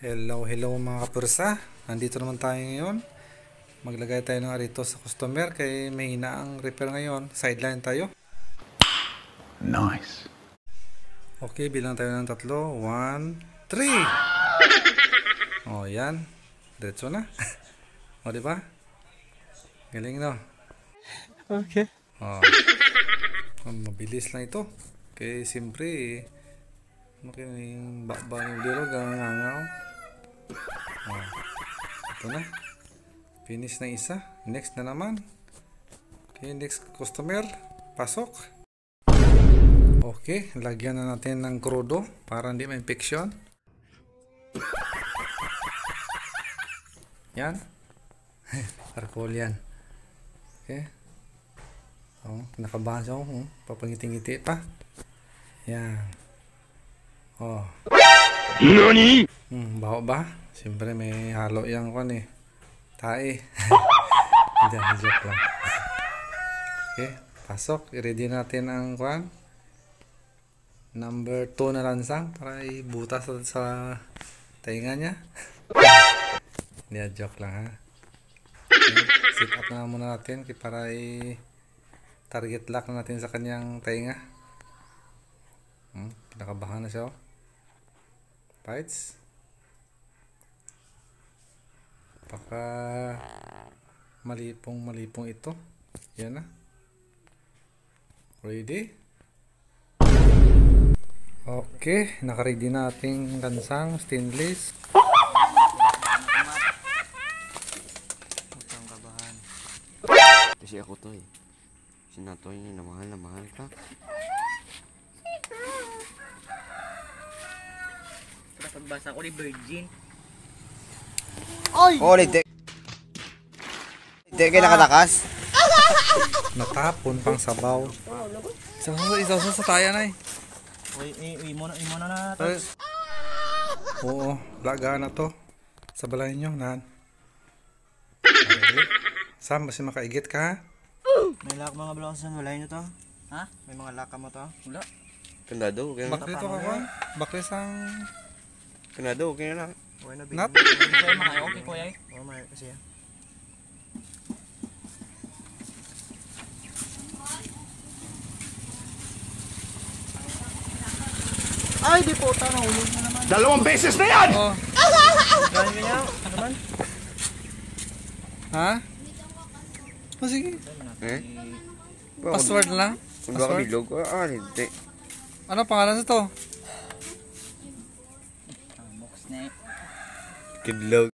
Hello mga kapursa. Nandito naman tayo ngayon. Maglagay tayo ng arito sa customer kay may hina ang repair ngayon. Sideline tayo. Nice. Okay, bilang tayo ng 3. 1, 3. Oh, yan. Diretso na. O, diba? Galing, no? Okay. Oh. Mabilis lang ito. Kaya siyempre, yung bakba ng dilog, nangangaw. Oh. Ito na. Finish na isa. Next na naman. Okay, next customer. Pasok. Okay, lagyan na natin ng krudo para hindi ma-infection. Yan. Parkour yan. Okay. Oh, nakabahan siya. Oh, papangiti-ngiti pa. Yan. Oh. Nani? Baho ba? Siyempre may halo yang kon eh. Tae. Diyan, joke lang. Okay, pasok. I-ready natin ang kwan. Number 2 na lansang para ibutas sa tainga niya. Diyan, joke lang ha. Okay, sit up na muna natin para target lock na natin sa kanyang tainga. Pinakabahan na siya. Bites. Baka malipong ito. Yan na. Ready? Okay, naka-ready na ating lansang stainless. Kasi ako to eh. Sinatoy niya na mahal ka. Pagbasa ko ni Virgin. Ay! Oh, lite. Lite kayo nakalakas? Natapon pang sabaw. Isaw sa taya na eh. Uy mo na to. Oo, laga na to. Sa balay nyo, nan. Sam, basi makaigit ka ha? May laka mga blocks sa walay nyo to. Ha? May mga laka mo to? Wala. Kandado, okay na. Bakit ito ka ko? Bakit sang... Kandado, okay na. Okay na, Nat? okay ko yay. Oo, may kasi. Ay, di po, hulog na naman. 2 beses na yan! Oh. Galing ka niya, naman. Ha? O sige. Eh? Password lang. Kung baka bilog, lite. Ano pangalan nito? Box na eh. Kidlog.